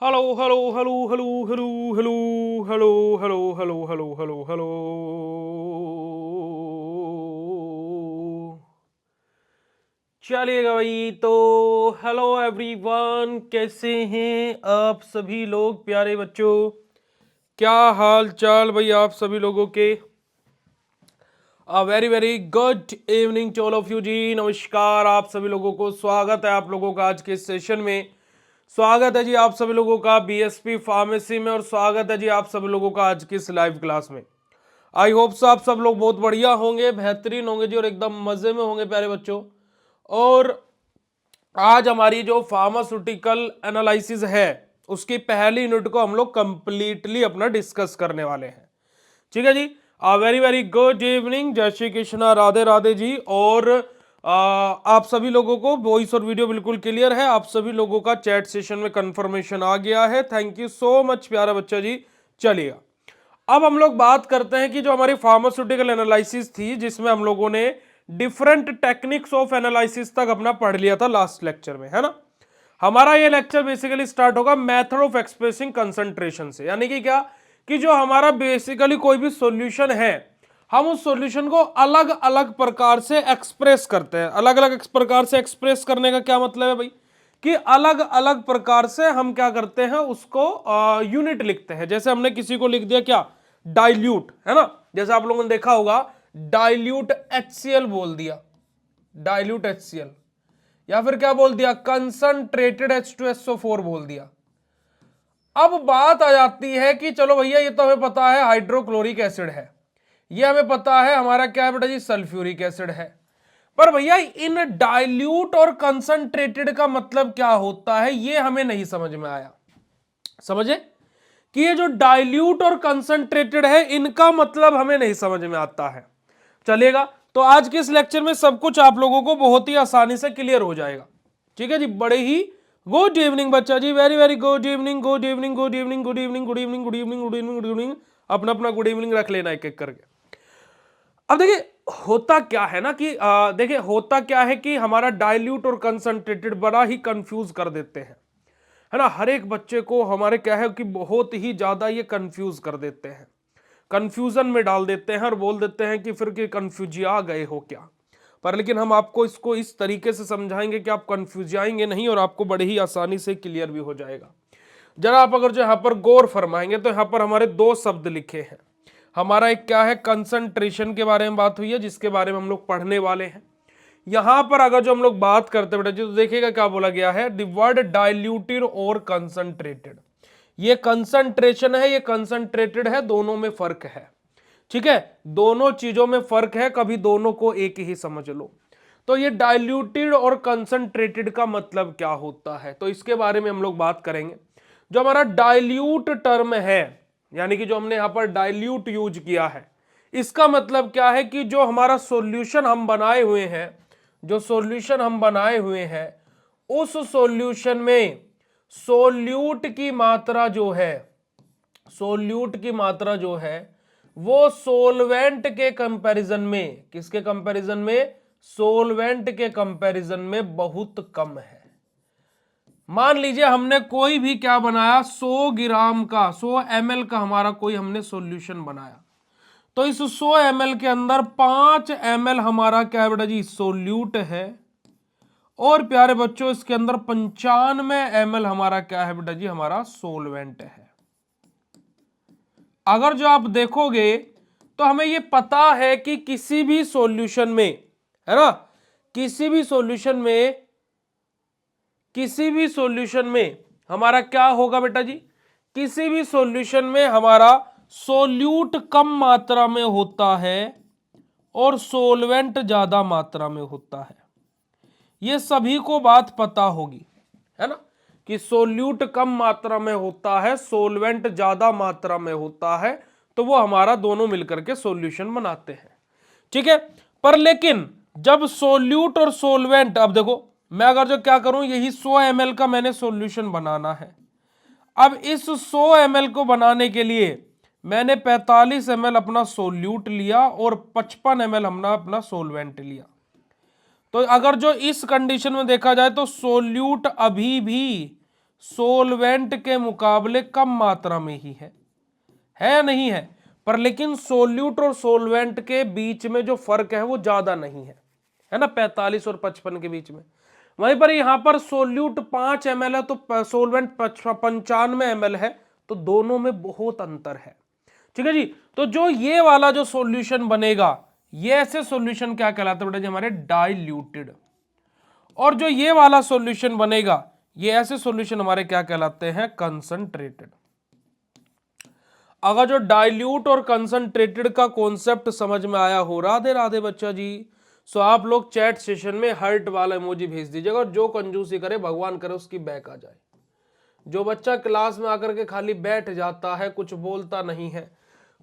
Hello hello hello hello hello hello hello hello hello hello hello hello. चलिएगा भाई, तो hello everyone, कैसे हैं आप सभी लोग प्यारे बच्चों? क्या हाल चाल भाई आप सभी लोगों के? Very very good evening to all of you जी। नमस्कार आप सभी लोगों को, स्वागत है आप लोगों का आज के सेशन में। स्वागत है जी आप सभी लोगों का बीएसपी फार्मेसी में, और स्वागत है जी आप सभी लोगों का आज की इस लाइव क्लास में। आई होप सो आप सब लोग बहुत बढ़िया होंगे, बेहतरीन होंगे जी, और एकदम मजे में होंगे प्यारे बच्चों। और आज हमारी जो फार्मास्यूटिकल एनालिसिस है उसकी पहली यूनिट को हम लोग कंप्लीटली अपना डिस्कस करने वाले हैं। ठीक है जी। वेरी वेरी गुड इवनिंग, जय श्री कृष्णा, राधे राधे जी। और आप सभी लोगों को वॉइस और वीडियो बिल्कुल क्लियर है? आप सभी लोगों का चैट सेशन में कंफर्मेशन आ गया है? थैंक यू सो मच प्यारा बच्चा जी। चलिए अब हम लोग बात करते हैं कि जो हमारी फार्मास्यूटिकल एनालिसिस थी, जिसमें हम लोगों ने डिफरेंट टेक्निक्स ऑफ एनालिसिस तक अपना पढ़ लिया था लास्ट लेक्चर में, है ना। हमारा ये लेक्चर बेसिकली स्टार्ट होगा मेथड ऑफ एक्सप्रेसिंग कंसंट्रेशन से। यानी कि क्या, कि जो हमारा बेसिकली कोई भी सॉल्यूशन है, हम उस सॉल्यूशन को अलग अलग प्रकार से एक्सप्रेस करते हैं। अलग अलग प्रकार से एक्सप्रेस करने का क्या मतलब है भाई, कि अलग अलग प्रकार से हम क्या करते हैं, उसको यूनिट लिखते हैं। जैसे हमने किसी को लिख दिया क्या, डाइल्यूट, है ना। जैसे आप लोगों ने देखा होगा डाइल्यूट HCl बोल दिया, डाइल्यूट HCl, या फिर क्या बोल दिया, कंसंट्रेटेड H2SO4 बोल दिया। अब बात आ जाती है कि चलो भैया, ये तो हमें पता है हाइड्रोक्लोरिक एसिड है, ये हमें पता है हमारा क्या है बेटा जी, सल्फ्यूरिक एसिड है। पर भैया इन डाइल्यूट और कंसंट्रेटेड का मतलब क्या होता है, ये हमें नहीं समझ में आया। समझे कि ये जो डाइल्यूट और कंसंट्रेटेड है, इनका मतलब हमें नहीं समझ में आता है। चलेगा, तो आज के इस लेक्चर में सब कुछ आप लोगों को बहुत ही आसानी से क्लियर हो जाएगा। ठीक है जी, बड़े ही गुड इवनिंग बच्चा जी, very very good evening, good evening, good evening, good evening, good evening, good evening, good evening, good evening. अपना अपना गुड इवनिंग रख लेना एक एक करके। अब देखिए होता क्या है ना कि देखिए होता क्या है कि हमारा डाइल्यूट और कंसंट्रेटेड बड़ा ही कंफ्यूज कर देते हैं, है ना। हर एक बच्चे को हमारे क्या है कि बहुत ही ज्यादा ये कंफ्यूज कर देते हैं, कंफ्यूजन में डाल देते हैं, और बोल देते हैं कि फिर कि कंफ्यूजिया गए हो क्या। पर लेकिन हम आपको इसको इस तरीके से समझाएंगे कि आप कंफ्यूजियाएंगे नहीं, और आपको बड़ी ही आसानी से क्लियर भी हो जाएगा। जरा आप अगर जो यहाँ पर गौर फरमाएंगे तो यहाँ पर हमारे दो शब्द लिखे हैं। हमारा एक क्या है, कंसंट्रेशन के बारे में बात हुई है, जिसके बारे में हम लोग पढ़ने वाले हैं। यहां पर अगर जो हम लोग बात करते हैं बेटा जी, तो देखिएगा क्या बोला गया है, द वर्ड डाइल्यूटेड और कंसंट्रेटेड। ये कंसंट्रेशन है, ये कंसंट्रेटेड है, दोनों में फर्क है। ठीक है, दोनों चीजों में फर्क है, कभी दोनों को एक ही समझ लो। तो ये डाइल्यूटेड और कंसंट्रेटेड का मतलब क्या होता है, तो इसके बारे में हम लोग बात करेंगे। जो हमारा डाइल्यूट टर्म है, यानी कि जो हमने यहां पर डाइल्यूट यूज किया है, इसका मतलब क्या है कि जो हमारा सॉल्यूशन हम बनाए हुए हैं, जो सॉल्यूशन हम बनाए हुए हैं, उस सॉल्यूशन में सोल्यूट की मात्रा जो है, सोल्यूट की मात्रा जो है वो सोलवेंट के कंपैरिजन में, किसके कंपैरिजन में, सोलवेंट के कंपैरिजन में बहुत कम है। मान लीजिए हमने कोई भी क्या बनाया, 100 ग्राम का, 100 ml का हमारा कोई हमने सॉल्यूशन बनाया, तो इस 100 ml के अंदर 5 ml हमारा क्या है बेटा जी, सोल्यूट है, और प्यारे बच्चों इसके अंदर 95 ml हमारा क्या है बेटा जी, हमारा सोलवेंट है। अगर जो आप देखोगे तो हमें ये पता है कि किसी भी सॉल्यूशन में, है ना, किसी भी सॉल्यूशन में, किसी भी सॉल्यूशन में हमारा क्या होगा बेटा जी, किसी भी सॉल्यूशन में हमारा सोल्यूट कम मात्रा में होता है और सोलवेंट ज्यादा मात्रा में होता है। ये सभी को बात पता होगी, है ना, कि सोल्यूट कम मात्रा में होता है, सोलवेंट ज्यादा मात्रा में होता है, तो वो हमारा दोनों मिलकर के सॉल्यूशन बनाते हैं। ठीक है, पर लेकिन जब सोल्यूट और सोलवेंट, अब देखो मैं अगर जो क्या करूं, यही 100 ml का मैंने सॉल्यूशन बनाना है। अब इस 100 ml को बनाने के लिए मैंने 45 ml अपना सोल्यूट लिया और 55 ml हमने अपना सोलवेंट लिया। तो अगर जो इस कंडीशन में देखा जाए तो सोल्यूट अभी भी सोलवेंट के मुकाबले कम मात्रा में ही है या नहीं है, पर लेकिन सोल्यूट और सोलवेंट के बीच में जो फर्क है वो ज्यादा नहीं है ना, 45 और 55 के बीच में। वहीं पर यहां पर सोल्यूट 5 ml है तो सोलवेंट 95 ml है, तो दोनों में बहुत अंतर है। ठीक है जी। तो जो ये वाला जो सॉल्यूशन बनेगा, ये ऐसे सॉल्यूशन क्या कहलाते हैं बेटा जी, हमारे डाइल्यूटेड। और जो ये वाला सॉल्यूशन बनेगा, ये ऐसे सॉल्यूशन हमारे क्या कहलाते हैं, कंसंट्रेटेड। अगर जो डाइल्यूट और कंसंट्रेटेड का कॉन्सेप्ट समझ में आया हो, राधे राधे बच्चा जी, सो आप लोग चैट सेशन में हार्ट वाला इमोजी भेज दीजिएगा, और जो कंजूसी करे भगवान करे उसकी बैक आ जाए। जो बच्चा क्लास में आकर के खाली बैठ जाता है, कुछ बोलता नहीं है,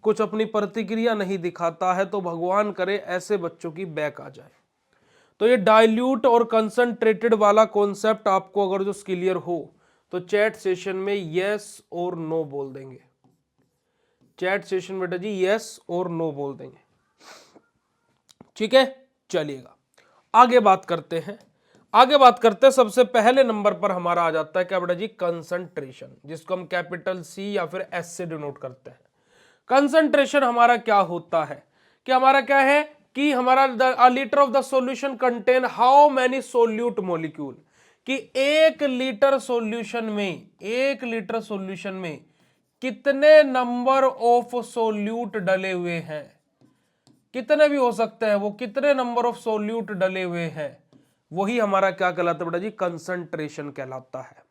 कुछ अपनी प्रतिक्रिया नहीं दिखाता है, तो भगवान करे ऐसे बच्चों की बैक आ जाए। तो ये डाइल्यूट और कंसंट्रेटेड वाला कॉन्सेप्ट आपको अगर जो क्लियर हो तो चैट सेशन में यस और नो बोल देंगे। चैट सेशन बेटा जी यस और नो बोल देंगे। ठीक है, चलिएगा आगे बात करते हैं। सबसे पहले नंबर पर हमारा आ जाता है क्या बेटा जी, कंसंट्रेशन, जिसको हम कैपिटल सी या फिर एस से डिनोट करते हैं। कंसंट्रेशन हमारा क्या होता है कि हमारा क्या है कि हमारा अ litre of the solution contain how many solute molecule, कि 1 लीटर सॉल्यूशन में कितने नंबर ऑफ सोल्यूट डले हुए हैं, कितने भी हो सकते हैं वो, कितने नंबर ऑफ सोल्यूट डले हुए हैं, वही हमारा क्या कहलाता है बेटा जी, कंसंट्रेशन कहलाता है।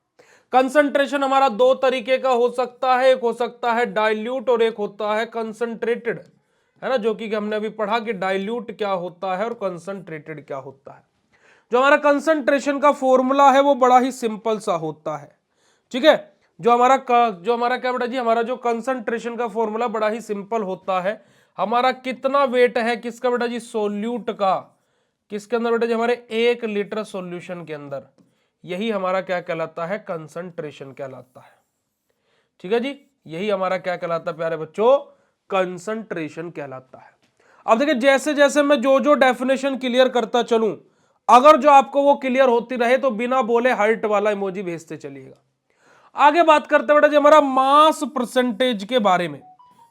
कंसंट्रेशन हमारा 2 तरीके का हो सकता है, एक हो सकता है डाइल्यूट और एक होता है कंसंट्रेटेड, है ना, जो कि हमने अभी पढ़ा कि डाइल्यूट क्या होता है और कंसंट्रेटेड क्या होता है। जो हमारा कंसंट्रेशन का फॉर्मूला है वो बड़ा ही सिंपल सा होता है। ठीक है, जो हमारा क्या बेटा जी, हमारा जो कंसंट्रेशन का फॉर्मूला बड़ा ही सिंपल होता है। हमारा कितना वेट है किसका बेटा जी, सोल्यूट का, किसके अंदर बेटा जी, हमारे 1 लीटर सॉल्यूशन के अंदर, यही हमारा क्या कहलाता है, कंसंट्रेशन कहलाता है। ठीक है जी, यही हमारा क्या कहलाता है प्यारे बच्चों, कंसंट्रेशन कहलाता है। अब देखिए जैसे जैसे मैं जो जो डेफिनेशन क्लियर करता चलूं, अगर जो आपको वो क्लियर होती रहे तो बिना बोले हार्ट वाला इमोजी भेजते चलिएगा। आगे बात करते हैं बेटा जी हमारा मास परसेंटेज के बारे में,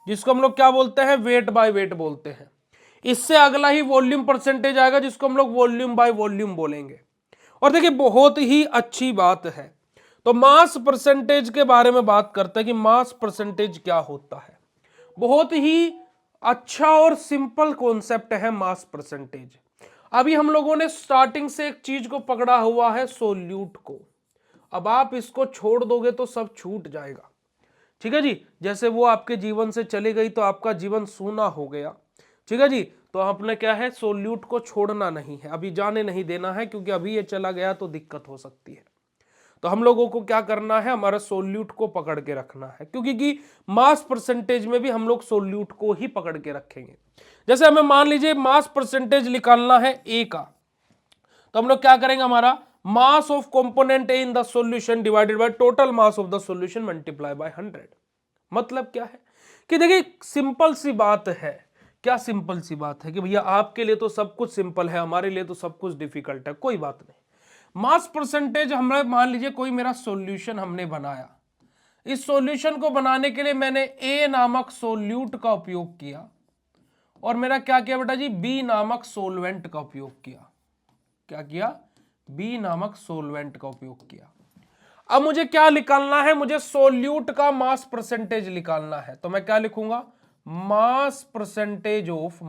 जिसको हम लोग क्या बोलते हैं, वेट बाय वेट बोलते हैं। इससे अगला ही वॉल्यूम परसेंटेज आएगा, जिसको हम लोग वॉल्यूम बाय वॉल्यूम बोलेंगे। और देखिए बहुत ही अच्छी बात है, तो मास परसेंटेज के बारे में बात करते हैं कि मास परसेंटेज क्या होता है। बहुत ही अच्छा और सिंपल कॉन्सेप्ट है मास परसेंटेज। अभी हम लोगों ने स्टार्टिंग से एक चीज को पकड़ा हुआ है, सोल्यूट को। अब आप इसको छोड़ दोगे तो सब छूट जाएगा। ठीक है जी, जैसे वो आपके जीवन से चली गई तो आपका जीवन सूना हो गया। ठीक है जी, तो आपने क्या है, सोल्यूट को छोड़ना नहीं है, अभी जाने नहीं देना है, क्योंकि अभी ये चला गया तो दिक्कत हो सकती है। तो हम लोगों को क्या करना है, हमारा सोल्यूट को पकड़ के रखना है, क्योंकि कि मास परसेंटेज में भी हम लोग सोल्यूट को ही पकड़ के रखेंगे। जैसे हमें मान लीजिए मास परसेंटेज निकालना है ए का, तो हम लोग क्या करेंगे, हमारा mass of component A in the solution divided by total mass of the solution multiply by 100। मतलब क्या है कि देखिए सिंपल सी बात है, क्या सिंपल सी बात है कि भैया आपके लिए तो सब कुछ सिंपल है, हमारे लिए तो सब कुछ डिफिकल्ट है, कोई बात नहीं। मास परसेंटेज हमने मान लीजिए कोई मेरा सॉल्यूशन हमने बनाया, इस सॉल्यूशन को बनाने के लिए मैंने ए नामक सोल्यूट का उपयोग किया, और मेरा क्या किया बेटा जी, बी नामक सोलवेंट का उपयोग किया। क्या किया, बी नामक सोलवेंट का उपयोग किया। अब मुझे क्या निकालना है, मुझे सोल्यूट का मास परसेंटेज निकालना है, तो मैं क्या लिखूंगा, मास परसेंटेज ऑफ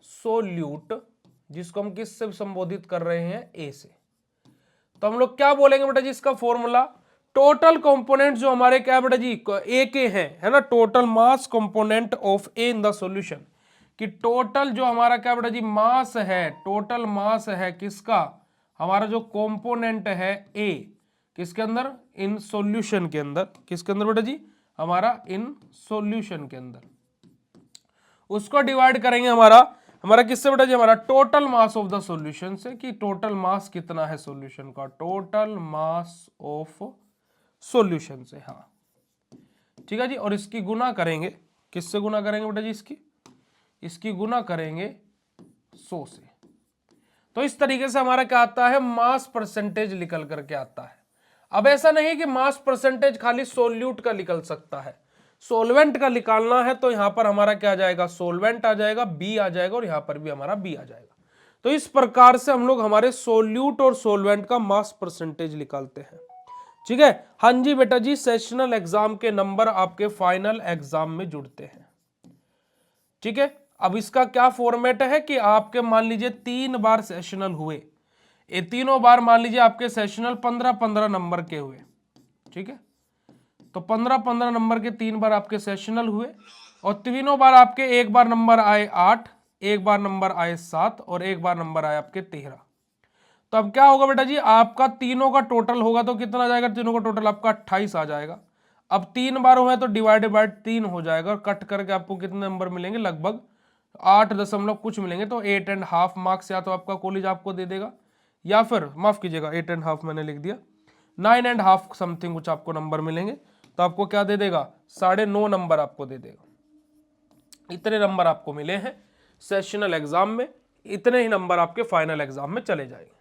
सोल्यूट, जिसको हम किससे संबोधित कर रहे हैं, ए से। तो हम लोग क्या बोलेंगे बेटा जी, इसका फॉर्मूला, टोटल कंपोनेंट जो हमारे क्या बेटा जी, ए के हैं, है ना, total mass component of A in the solution, कि टोटल जो हमारा क्या बेटा जी मास है, टोटल मास है किसका, हमारा जो कंपोनेंट है ए, किसके अंदर, इन सॉल्यूशन के अंदर, किसके अंदर बेटा जी, हमारा इन सॉल्यूशन के अंदर, उसको डिवाइड करेंगे हमारा किससे बेटा जी, हमारा total mass of the solution से, कि टोटल मास कितना है सॉल्यूशन का, टोटल मास ऑफ सॉल्यूशन से। हाँ ठीक है जी, और इसकी गुना करेंगे, किससे गुना करेंगे बेटा जी, इसकी गुना करेंगे 100 से। तो इस तरीके से हमारा क्या आता है, मास परसेंटेज निकल करके आता है। अब ऐसा नहीं है कि मास परसेंटेज खाली सोल्यूट का निकल सकता है, सोलवेंट का निकालना है तो यहां पर हमारा क्या आ जाएगा, सोलवेंट आ जाएगा, बी आ जाएगा, और यहां पर भी हमारा बी आ जाएगा। तो इस प्रकार से हम लोग हमारे सोल्यूट और सोलवेंट का मास परसेंटेज निकालते हैं। ठीक है, हाँ जी बेटा जी, सेशनल एग्जाम के नंबर आपके फाइनल एग्जाम में जुड़ते हैं। ठीक है, अब इसका क्या फॉर्मेट है कि आपके मान लीजिए 3 बार सेशनल हुए, ये तीनों बार मान लीजिए आपके सेशनल 15-15 नंबर के हुए। ठीक है, तो 15-15 नंबर के 3 बार आपके सेशनल हुए, और तीनों बार आपके एक बार नंबर आए 8, एक बार नंबर आए 7, और एक बार नंबर आए आपके 13। तो अब क्या होगा बेटा जी, आपका तीनों का टोटल होगा तो कितना आ जाएगा, तीनों का टोटल आपका 28 आ जाएगा। अब 3 बार हुआ तो डिवाइडेड बाय 3 हो जाएगा, और कट करके आपको कितने नंबर मिलेंगे, लगभग 8 दशमलव कुछ मिलेंगे। तो 8.5 मार्क्स या तो आपका कॉलेज आपको दे देगा, या फिर माफ कीजिएगा 8.5 मैंने लिख दिया, 9.5 समथिंग कुछ आपको नंबर मिलेंगे। तो आपको क्या दे देगा, 9.5 नंबर आपको दे देगा। इतने नंबर आपको मिले हैं सेशनल एग्जाम में, इतने ही नंबर आपके फाइनल एग्जाम में चले जाएंगे।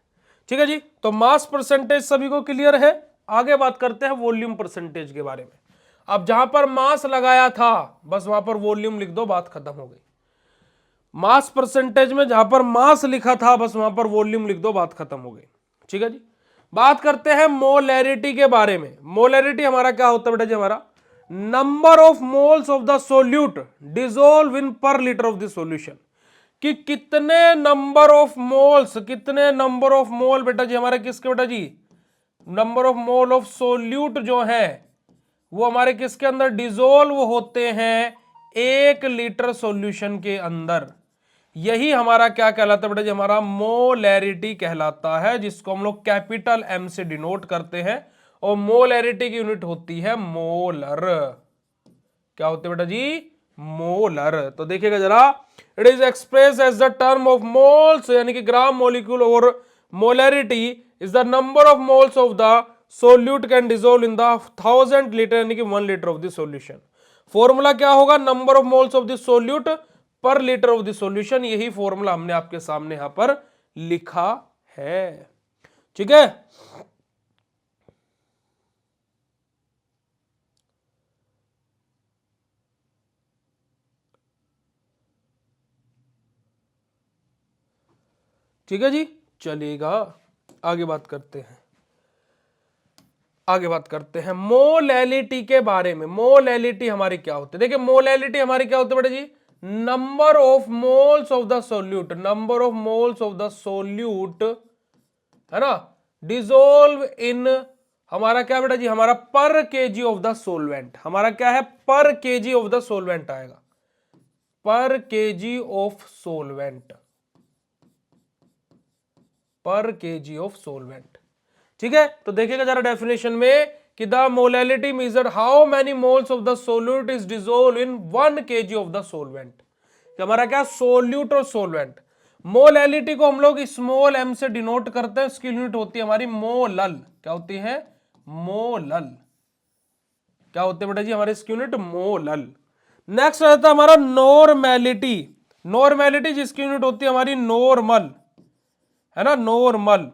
ठीक है जी, तो मास परसेंटेज सभी को क्लियर है। आगे बात करते हैं वॉल्यूम परसेंटेज के बारे में। अब जहां पर मास लगाया था बस वहां पर वॉल्यूम लिख दो, बात खत्म हो गई। मास परसेंटेज में जहां पर मास लिखा था बस वहां पर वॉल्यूम लिख दो, बात खत्म हो गई। ठीक है जी, बात करते हैं मोलैरिटी के बारे में। मोलैरिटी हमारा क्या होता है बेटा जी, हमारा number of moles of the solute dissolve in per litre of the solution, कि कितने नंबर ऑफ मोल्स, कितने नंबर ऑफ मोल बेटा जी हमारे किसके, बेटा जी number of mole of solute जो है वो हमारे किसके अंदर डिसॉल्व होते हैं, 1 लीटर सॉल्यूशन के अंदर। यही हमारा क्या कहलाता है बेटा जी, हमारा मोलैरिटी कहलाता है, जिसको हम लोग कैपिटल एम से डिनोट करते हैं, और मोलैरिटी की यूनिट होती है मोलर। क्या होते हैं बेटा जी, मोलर। तो देखिएगा जरा, it is express as the term of moles, यानी कि ग्राम मोलिक्यूल, और molarity is the number of moles of the solute can dissolve in the 1000 litre, यानी कि 1 litre of the solution. Formula क्या होगा, number of moles of the solute per litre of the solution. यही formula हमने आपके सामने यहां पर लिखा है। ठीक है, ठीक है जी, चलिएगा आगे बात करते हैं। आगे बात करते हैं मोलैलिटी के बारे में। मोलैलिटी हमारी क्या होती है, देखिए मोलैलिटी हमारी क्या होती है बेटा जी, number of moles of the solute, number of moles of the solute, है ना, डिसॉल्व इन, हमारा क्या बेटा जी, हमारा पर केजी ऑफ द सोलवेंट। हमारा क्या है, पर केजी ऑफ द सोलवेंट आएगा, पर केजी ऑफ सोलवेंट, पर केजी ऑफ सोलवेंट। ठीक है, तो देखिएगा जरा डेफिनेशन में कि the molality measured how many moles of the solute is dissolve in 1 kg of the solvent. हमारा क्या, सोल्यूट और सोलवेंट। मोलैलिटी को हम लोग स्मॉल m से डिनोट करते हैं, इसकी यूनिट होती है हमारी मोलल। क्या होती है, मोलल। क्या होते हैं बेटा जी, हमारे इसकी यूनिट मोलल। नेक्स्ट रहता है हमारा नॉर्मेलिटी। नॉर्मेलिटी जिसकी यूनिट होती है हमारी नॉर्मल, है ना, नॉर्मल,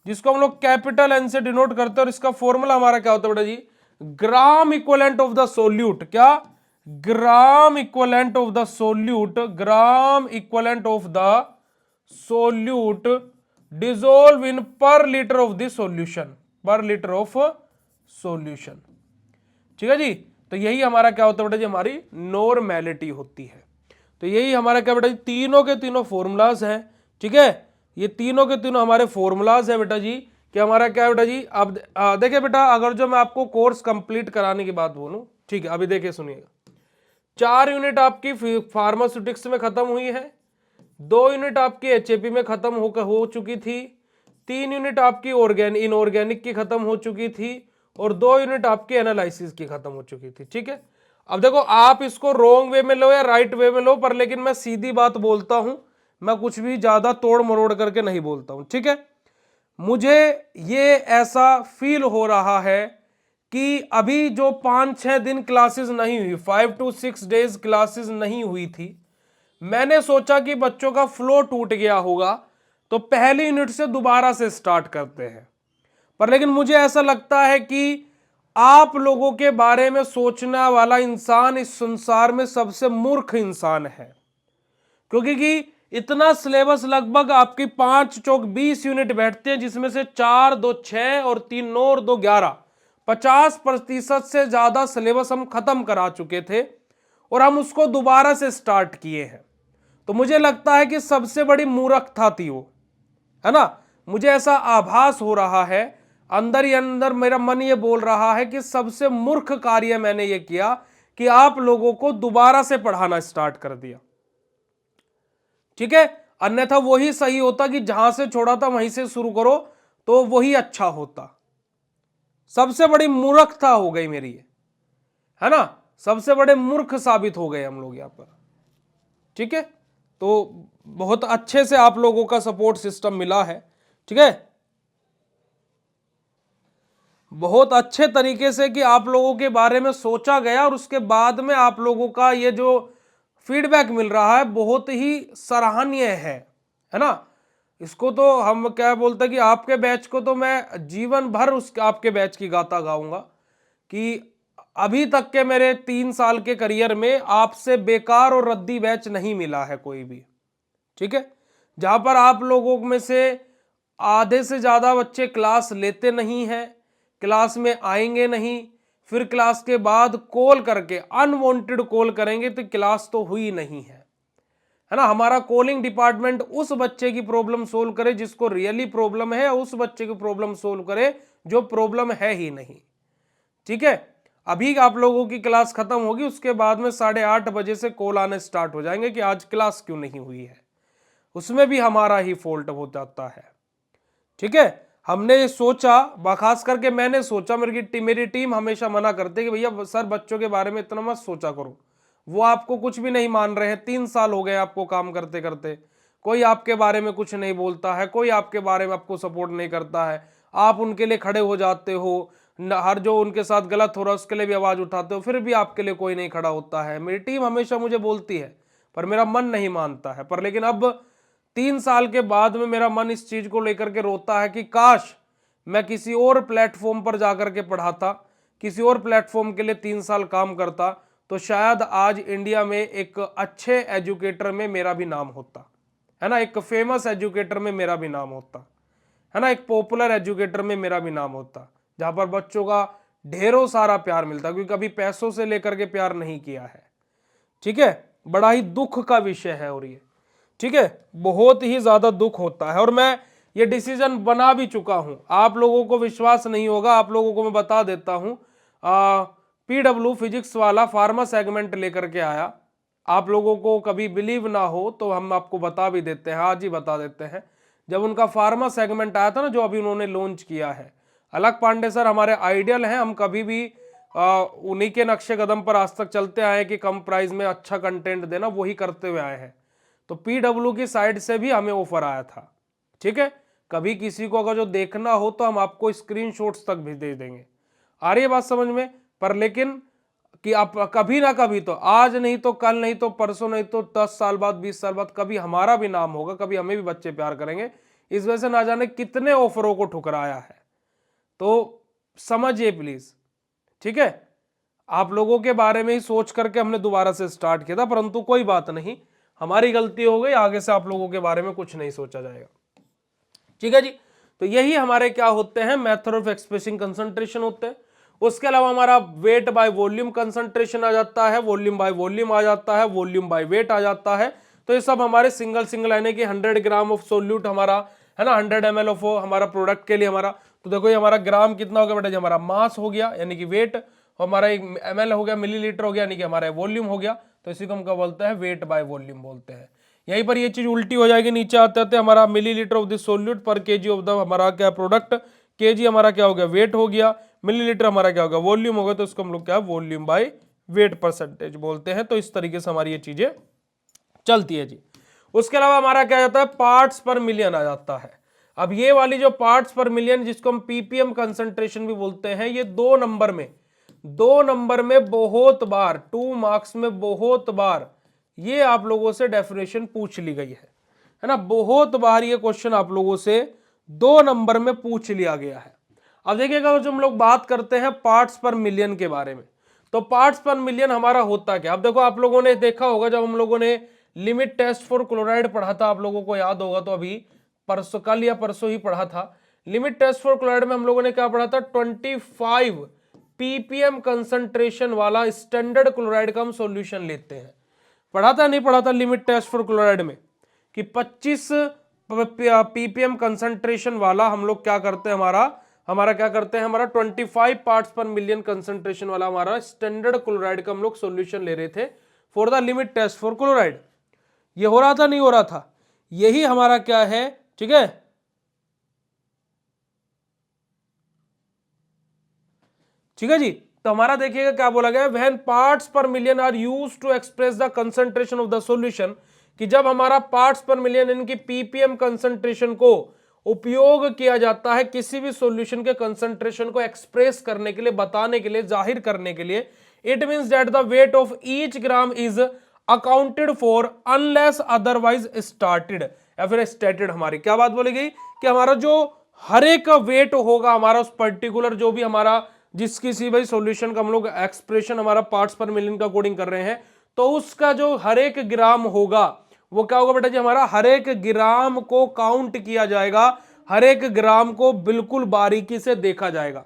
जिसको हम लोग कैपिटल एन से डिनोट करते हैं। और इसका फॉर्मूला हमारा क्या होता है बेटा जी, gram equivalent of the solute. क्या, gram equivalent of the solute, gram equivalent of the solute dissolve in per litre of the solution, per litre of solution. ठीक है जी, तो यही हमारा क्या होता है बेटा जी, हमारी नॉर्मेलिटी होती है। तो यही हमारा क्या बेटा जी, तीनों के तीनों फॉर्मूलाज हैं। ठीक है, ये तीनों के तीनों हमारे फॉर्मूलाज है बेटा जी, कि हमारा क्या है बेटा जी। अब देखिए बेटा, अगर जो मैं आपको कोर्स कंप्लीट कराने की बात बोलूं, ठीक है, अभी देखिए सुनिएगा, 4 यूनिट आपकी फार्मास्यूटिक्स में खत्म हुई है, 2 यूनिट आपकी एचएपी में खत्म हो चुकी थी, 3 यूनिट आपकी इनऑर्गेनिक की खत्म हो चुकी थी, और 2 यूनिट आपकी एनालिसिस की खत्म हो चुकी थी। ठीक है, अब देखो आप इसको रॉन्ग वे में लो या राइट वे में लो, पर लेकिन मैं सीधी बात बोलता हूं, मैं कुछ भी ज्यादा तोड़ मरोड़ करके नहीं बोलता हूं। ठीक है, मुझे ये ऐसा फील हो रहा है कि अभी जो 5-6 दिन क्लासेस नहीं हुई, 5 to 6 डेज क्लासेस नहीं हुई थी, मैंने सोचा कि बच्चों का फ्लो टूट गया होगा, तो पहली यूनिट से दोबारा से स्टार्ट करते हैं। पर लेकिन मुझे ऐसा लगता है कि आप लोगों के बारे में सोचने वाला इंसान इस संसार में सबसे मूर्ख इंसान है, क्योंकि इतना सिलेबस लगभग आपकी 5 चौक 20 यूनिट बैठते हैं, जिसमें से 4 2 6 और 3 9 और 2 11, 50% से ज्यादा सिलेबस हम खत्म करा चुके थे और हम उसको दोबारा से स्टार्ट किए हैं। तो मुझे लगता है कि सबसे बड़ी मूर्खता थी वो, है ना। मुझे ऐसा आभास हो रहा है, अंदर ही अंदर मेरा मन ये बोल रहा है कि सबसे मूर्ख कार्य मैंने ये किया कि आप लोगों को दोबारा से पढ़ाना स्टार्ट कर दिया। ठीक है, अन्यथा वही सही होता कि जहां से छोड़ा था वहीं से शुरू करो, तो वही अच्छा होता। सबसे बड़ी मूर्खता हो गई मेरी, है ना। सबसे बड़े मूर्ख साबित हो गए हम लोग यहां पर। ठीक है, तो बहुत अच्छे से आप लोगों का सपोर्ट सिस्टम मिला है। ठीक है, बहुत अच्छे तरीके से कि आप लोगों के बारे में सोचा गया और उसके बाद में आप लोगों का ये जो फीडबैक मिल रहा है बहुत ही सराहनीय है ना। इसको तो हम क्या बोलते हैं कि आपके बैच को तो मैं जीवन भर उस आपके बैच की गाथा गाऊंगा कि अभी तक के मेरे 3 साल के करियर में आपसे बेकार और रद्दी बैच नहीं मिला है कोई भी। ठीक है, जहां पर आप लोगों में से आधे से ज्यादा बच्चे क्लास लेते नहीं हैं, क्लास में आएंगे नहीं, फिर क्लास के बाद कॉल करके अनवांटेड कॉल करेंगे तो क्लास तो हुई नहीं है ना। हमारा कॉलिंग डिपार्टमेंट उस बच्चे की प्रॉब्लम सोल्व करे जिसको रियली प्रॉब्लम है, उस बच्चे की प्रॉब्लम सोल्व करे जो प्रॉब्लम है ही नहीं। ठीक है, अभी आप लोगों की क्लास खत्म होगी, उसके बाद में 8:30 बजे से कॉल आने स्टार्ट हो जाएंगे कि आज क्लास क्यों नहीं हुई है। उसमें भी हमारा ही फॉल्ट हो जाता है। ठीक है, हमने सोचा, खास करके मैंने सोचा, मेरी टीम हमेशा मना करती है कि भैया सर बच्चों के बारे में इतना मत सोचा करो, वो आपको कुछ भी नहीं मान रहे हैं। 3 साल हो गए आपको काम करते करते, कोई आपके बारे में कुछ नहीं बोलता है, कोई आपके बारे में आपको सपोर्ट नहीं करता है, आप उनके लिए खड़े हो जाते हो, हर जो उनके साथ गलत हो रहा है उसके लिए भी आवाज उठाते हो, फिर भी आपके लिए कोई नहीं खड़ा होता है। मेरी टीम हमेशा मुझे बोलती है पर मेरा मन नहीं मानता है। पर लेकिन अब 3 साल के बाद में मेरा मन इस चीज को लेकर के रोता है कि काश मैं किसी और प्लेटफॉर्म पर जाकर के पढ़ाता, किसी और प्लेटफॉर्म के लिए 3 साल काम करता, तो शायद आज इंडिया में एक अच्छे एजुकेटर में मेरा भी नाम होता, है ना। एक फेमस एजुकेटर में मेरा भी नाम होता, है ना। एक पॉपुलर एजुकेटर में मेरा भी नाम होता, जहां पर बच्चों का ढेरों सारा प्यार मिलता, क्योंकि कभी पैसों से लेकर के प्यार नहीं किया है। ठीक है, बड़ा ही दुख का विषय है और ये, ठीक है, बहुत ही ज्यादा दुख होता है। और मैं ये डिसीजन बना भी चुका हूं, आप लोगों को विश्वास नहीं होगा, आप लोगों को मैं बता देता हूं। पीडब्ल्यू फिजिक्स वाला फार्मा सेगमेंट लेकर के आया, आप लोगों को कभी बिलीव ना हो तो हम आपको बता भी देते हैं, आज ही बता देते हैं। जब उनका फार्मा सेगमेंट आया था ना, जो अभी उन्होंने लॉन्च किया है, अलक पांडे सर हमारे आइडियल हैं, हम कभी भी उन्हीं के नक्शे कदम पर आज तक चलते आए कि कम प्राइस में अच्छा कंटेंट देना, वही करते हुए आए हैं। तो पीडब्ल्यू की साइड से भी हमें ऑफर आया था। ठीक है, कभी किसी को अगर जो देखना हो तो हम आपको स्क्रीनशॉट्स तक भी दे देंगे। आ रही है बात समझ में। पर लेकिन कि आप कभी ना कभी तो, आज नहीं तो कल, नहीं तो परसों, नहीं तो 10 साल बाद, 20 साल बाद कभी हमारा भी नाम होगा, कभी हमें भी बच्चे प्यार करेंगे। इस वजह से ना जाने कितने ऑफरों को ठुकराया है, तो समझिए प्लीज। ठीक है, आप लोगों के बारे में ही सोच करके हमने दोबारा से स्टार्ट किया था, परंतु कोई बात नहीं, हमारी गलती हो गई, आगे से आप लोगों के बारे में कुछ नहीं सोचा जाएगा। ठीक है जी, तो यही हमारे क्या होते हैं, मेथड ऑफ एक्सप्रेसिंग कंसंट्रेशन होते हैं। उसके अलावा हमारा वेट बाय वॉल्यूम कंसंट्रेशन आ जाता है, वॉल्यूम बाय वॉल्यूम आ जाता है, वॉल्यूम बाय वेट आ जाता है। तो ये सब हमारे सिंगल यानी कि 100 ग्राम ऑफ सोल्यूट हमारा, है ना, 100 ml ऑफ हमारा प्रोडक्ट के लिए हमारा, तो देखो ये हमारा ग्राम कितना हो गया बेटा जी, हमारा मास हो गया यानी कि वेट, हमारा एक ml हो गया, मिलीलीटर हो गया यानी कि हमारा वॉल्यूम हो गया। तो इसी को हम क्या बोलते हैं, वेट बाय वॉल्यूम बोलते हैं। यहीं पर ये चीज उल्टी हो जाएगी, नीचे आते आते हमारा मिलीलीटर ऑफ दिस सोल्यूट पर केजी ऑफ द हमारा क्या प्रोडक्ट, केजी हमारा क्या हो गया, वेट हो गया, मिलीलीटर हमारा क्या होगा, वॉल्यूम होगा। तो इसको हम लोग क्या, वॉल्यूम बाय वेट परसेंटेज बोलते हैं। तो इस तरीके से हमारी ये चीजें चलती है जी। उसके अलावा हमारा क्या जाता है, पार्ट्स पर मिलियन आ जाता है। अब ये वाली जो पार्ट्स पर मिलियन, जिसको हम पीपीएम कंसंट्रेशन भी बोलते हैं, ये 2 नंबर में बहुत बार 2 मार्क्स में बहुत बार ये आप लोगों से डेफिनेशन पूछ ली गई है। है ना, बहुत बार ये क्वेश्चन आप लोगों से 2 नंबर में पूछ लिया गया है। अब देखिएगा जब हम लोग बात करते हैं पार्ट्स पर मिलियन के बारे में, तो पार्ट्स पर मिलियन हमारा होता क्या। अब देखो आप लोगों ने देखा होगा जब हम लोगों ने लिमिट टेस्ट फॉर क्लोराइड पढ़ा था, आप लोगों को याद होगा, तो अभी परसों, कल या परसों ही पढ़ा था। लिमिट टेस्ट फॉर क्लोराइड में हम लोगों ने क्या पढ़ा था, 25 ppm कंसंट्रेशन वाला स्टैंडर्ड क्लोराइड का हम सॉल्यूशन लेते हैं। पढ़ा था नहीं पढ़ा था लिमिट टेस्ट फॉर क्लोराइड में कि 25 ppm कंसंट्रेशन वाला हम लोग क्या करते हैं, हमारा क्या करते हैं, हमारा 25 पार्ट्स पर मिलियन कंसंट्रेशन वाला हमारा स्टैंडर्ड क्लोराइड का हम लोग सॉल्यूशन ले रहे थे for the limit test for chloride. ये हो रहा था नहीं हो रहा था, यही हमारा क्या है, ठीक है। ठीक है जी, तो हमारा देखिएगा क्या बोला गया, when parts per million are used to express the concentration of the solution, कि जब हमारा पार्ट्स पर मिलियन इनकी पीपीएम कंसंट्रेशन को उपयोग किया जाता है किसी भी सॉल्यूशन के कंसंट्रेशन को एक्सप्रेस करने के लिए, बताने के लिए, जाहिर करने के लिए, it means that the weight of each gram is accounted for unless otherwise started या फिर स्टेटेड। हमारी क्या बात बोली गई कि हमारा जो हर एक वेट होगा हमारा उस पर्टिकुलर जो भी हमारा जिस किसी भी सॉल्यूशन का हम लोग एक्सप्रेशन हमारा पार्ट्स पर मिलियन का कोडिंग कर रहे हैं, तो उसका जो हर एक ग्राम होगा वो क्या होगा बेटा जी, हमारा हर एक ग्राम को काउंट किया जाएगा, हर एक ग्राम को बिल्कुल बारीकी से देखा जाएगा।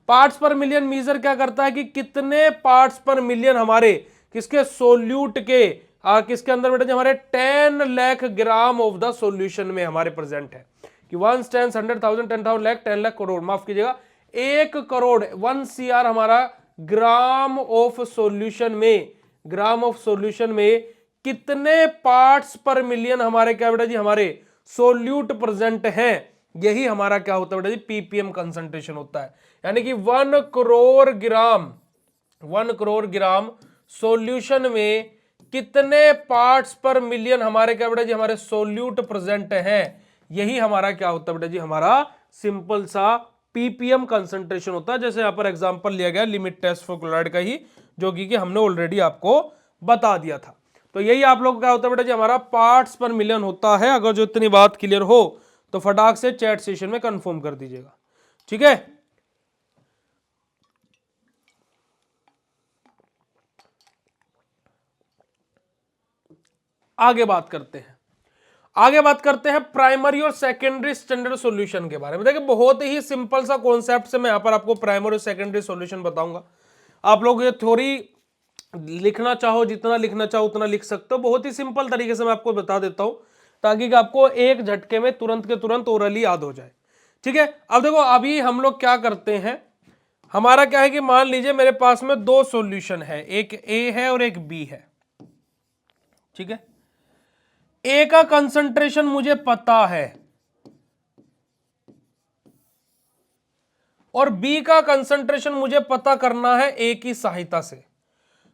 पार्ट्स पर मिलियन मीजर क्या करता है कि कितने पार्ट्स पर मिलियन हमारे किसके सोल्यूट के किसके अंदर बेटा जी, हमारे 10 lakh gram of the solution में हमारे प्रेजेंट है कि 1 10 100,000 10,000 लाख 10 लाख करोड़, माफ कीजिएगा 1 करोड़ 1 CR हमारा ग्राम ऑफ सॉल्यूशन में, ग्राम ऑफ सॉल्यूशन में कितने पार्ट्स पर मिलियन हमारे क्या बेटा जी, हमारे सोल्यूट प्रेजेंट हैं, यही हमारा क्या होता है बेटा जी, पीपीएम कंसंट्रेशन होता है। यानी कि 1 करोड़ ग्राम सॉल्यूशन में कितने पार्ट्स पर मिलियन हमारे क्या बेटा जी, हमारे सोल्यूट प्रेजेंट हैं, यही हमारा क्या होता है बेटा जी, हमारा सिंपल सा पीपीएम कंसंट्रेशन होता है। जैसे यहां पर एग्जांपल लिया गया लिमिट टेस्ट फॉर क्लोराइड का ही, जो कि हमने ऑलरेडी आपको बता दिया था। तो यही आप लोग क्या होता है बेटा जी, हमारा पार्ट्स पर मिलियन होता है। अगर जो इतनी बात क्लियर हो तो फटाक से चैट सेशन में कंफर्म कर दीजिएगा, ठीक है। आगे बात करते हैं प्राइमरी और सेकेंडरी स्टैंडर्ड सॉल्यूशन के बारे में। देखिए बहुत ही सिंपल सा कॉन्सेप्ट से मैं यहां पर आपको प्राइमरी और सेकेंडरी सॉल्यूशन बताऊंगा। आप लोग ये थ्योरी लिखना चाहो, जितना लिखना चाहो उतना लिख सकते हो, बहुत ही सिंपल तरीके से मैं आपको बता देता हूं ताकि आपको एक झटके में तुरंत के तुरंत ओरली याद हो जाए, ठीक है। अब देखो अभी हम लोग क्या करते हैं, हमारा क्या है कि मान लीजिए मेरे पास में 2 सॉल्यूशन है, एक ए है और एक बी है, ठीक है। ए का कंसंट्रेशन मुझे पता है और बी का कंसंट्रेशन मुझे पता करना है ए की सहायता से।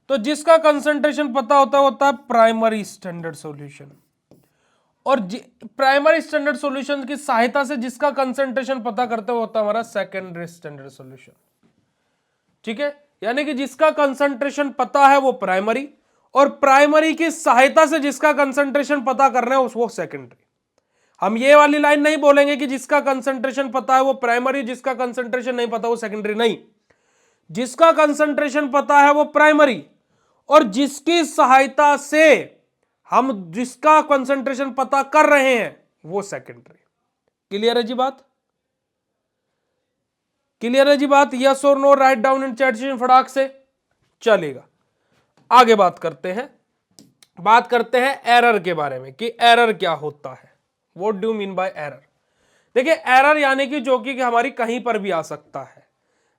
तो जिसका कंसंट्रेशन पता होता है प्राइमरी स्टैंडर्ड सॉल्यूशन, और प्राइमरी स्टैंडर्ड सॉल्यूशन की सहायता से जिसका कंसंट्रेशन पता करते होता है हमारा सेकेंडरी स्टैंडर्ड सॉल्यूशन, ठीक है। यानी कि जिसका कंसंट्रेशन पता है वो प्राइमरी, और प्राइमरी की सहायता से जिसका कंसंट्रेशन पता करना है वो सेकेंडरी। हम ये वाली लाइन नहीं बोलेंगे कि जिसका कंसंट्रेशन पता है वो प्राइमरी, जिसका कंसंट्रेशन नहीं पता वो सेकेंडरी, नहीं। जिसका कंसंट्रेशन पता है वो प्राइमरी, और जिसकी सहायता से हम जिसका कंसंट्रेशन पता कर रहे हैं वो सेकेंडरी। क्लियर है जी बात, क्लियर है जी बात, यस और no, right down in chat session फटाक से, चलेगा। आगे बात करते हैं एरर के बारे में कि एरर क्या होता है, what do mean by error. देखिए एरर यानी कि जो कि हमारी कहीं पर भी आ सकता है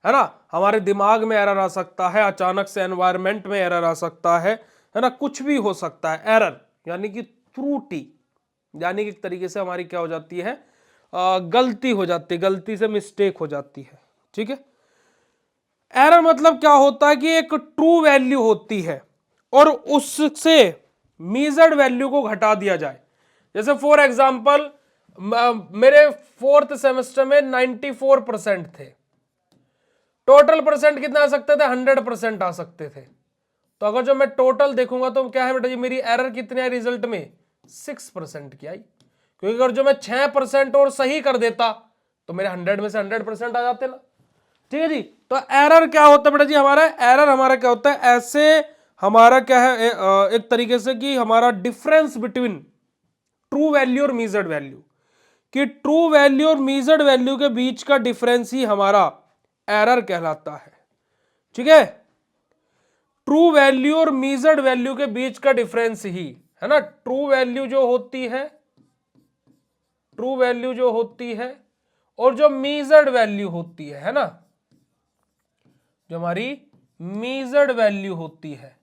ना, हमारे दिमाग में एरर आ सकता है, अचानक से एनवायरनमेंट में एरर आ सकता है ना, कुछ भी हो सकता है। एरर यानी कि त्रुटि, यानी कि एक तरीके से हमारी क्या हो जाती है, गलती हो जाती है, गलती से मिस्टेक हो जाती है, ठीक है। एरर मतलब क्या होता है कि एक ट्रू वैल्यू होती है और उससे मीजर्ड वैल्यू को घटा दिया जाए। जैसे फॉर एग्जांपल मेरे 4th सेमेस्टर में 94% थे, टोटल परसेंट कितना आ सकते थे, 100% आ सकते थे। तो अगर जो मैं टोटल देखूंगा तो क्या है बेटा जी, मेरी एरर कितनी आई रिजल्ट में, 6% की आई। क्योंकि अगर जो मैं 6% और सही कर देता तो मेरे 100 में से 100% आ जाते ना। ठीक है जी। तो एरर क्या होता है बेटा जी, हमारा एरर हमारा क्या होता है, ऐसे हमारा क्या है एक तरीके से कि हमारा डिफरेंस बिटवीन ट्रू वैल्यू और मीजर्ड वैल्यू, कि ट्रू वैल्यू और मीजर्ड वैल्यू के बीच का डिफरेंस ही हमारा एरर कहलाता है। ठीक है, ट्रू वैल्यू और मीजर्ड वैल्यू के बीच का डिफरेंस ही है ना, ट्रू वैल्यू जो होती है, ट्रू वैल्यू जो होती है और जो मीजर्ड वैल्यू होती है ना, जो हमारी मीजर्ड वैल्यू होती है,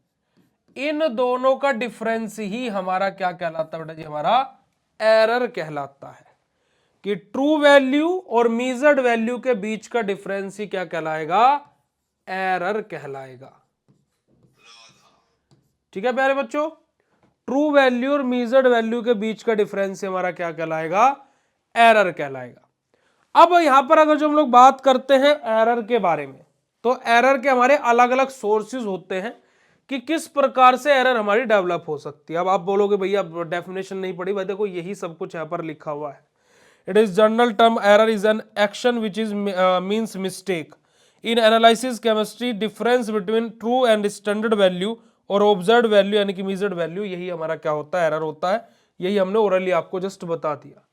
इन दोनों का डिफरेंस ही हमारा क्या कहलाता है बेटा जी, हमारा एरर कहलाता है। कि ट्रू वैल्यू और मीजर्ड वैल्यू के बीच का डिफरेंस ही क्या कहलाएगा, एरर कहलाएगा। ठीक है प्यारे बच्चों, ट्रू वैल्यू और मीजर्ड वैल्यू के बीच का डिफरेंस हमारा क्या कहलाएगा, एरर कहलाएगा। अब यहां पर अगर जो हम लोग बात करते हैं एरर के बारे में, तो एरर के हमारे अलग अलग सोर्सेज होते हैं कि किस प्रकार से एरर हमारी डेवलप हो सकती है। अब आप बोलोगे भैया डेफिनेशन नहीं पढ़ी, भाई देखो यही सब कुछ यहां पर लिखा हुआ है। It is general term error is an action which is means mistake in analysis chemistry, difference between true and standard value और ऑब्जर्व्ड वैल्यू यानी कि मीजर्ड वैल्यू, यही हमारा क्या होता है, एरर होता है। यही हमने ओरली आपको जस्ट बता दिया।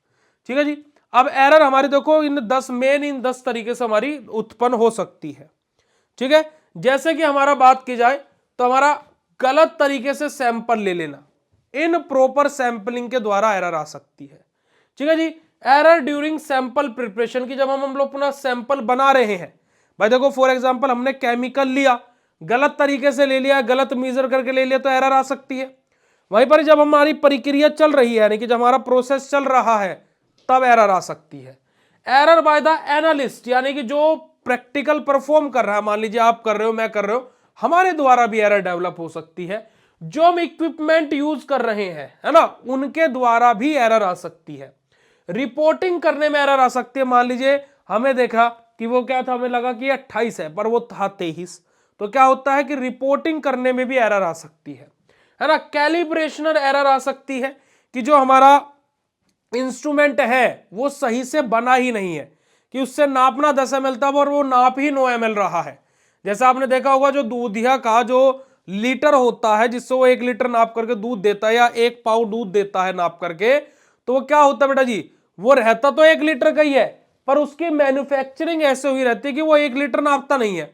ठीक है जी। अब एरर हमारी देखो इन 10 तरीके से हमारी उत्पन्न हो सकती है। ठीक है, जैसे कि हमारा बात की जाए तो हमारा गलत तरीके से सैंपल ले लेना, इन प्रॉपर सैंपलिंग के द्वारा एरर आ सकती है। ठीक है जी। एरर ड्यूरिंग सैंपल प्रिपरेशन की, जब हम लोग अपना सैंपल बना रहे हैं, भाई देखो फॉर एग्जांपल हमने केमिकल लिया, गलत तरीके से ले लिया, गलत मेजर करके ले लिया, तो एरर आ सकती है। वहीं पर जब हमारी प्रक्रिया चल रही है यानी कि जब हमारा प्रोसेस चल रहा है तब एरर आ सकती है। एरर बाय द एनालिस्ट यानी कि जो प्रैक्टिकल परफॉर्म कर रहा है, मान लीजिए आप कर रहे हो, मैं कर रहे हो, हमारे द्वारा भी एरर डेवलप हो सकती है। जो हम इक्विपमेंट यूज कर रहे हैं है ना, उनके द्वारा भी एरर आ सकती है। रिपोर्टिंग करने में एरर आ सकती है। मान लीजिए हमें देखा कि वो क्या था, हमें लगा कि 28 है पर वो था 23, तो क्या होता है कि रिपोर्टिंग करने में भी एरर आ सकती है ना। कैलिब्रेशनल एरर आ सकती है कि जो हमारा इंस्ट्रूमेंट है वो सही से बना ही नहीं है, कि उससे नापना 10 ml था और वो नाप ही 9 ml रहा है। जैसा आपने देखा होगा जो दूधिया का जो लीटर होता है जिससे वो 1 लीटर नाप करके दूध देता है या 1 पाव दूध देता है नाप करके, तो वो क्या होता है बेटा जी, वो रहता तो 1 लीटर का ही है पर उसकी मैन्युफैक्चरिंग ऐसे हुई रहती है कि वो 1 लीटर नापता नहीं है।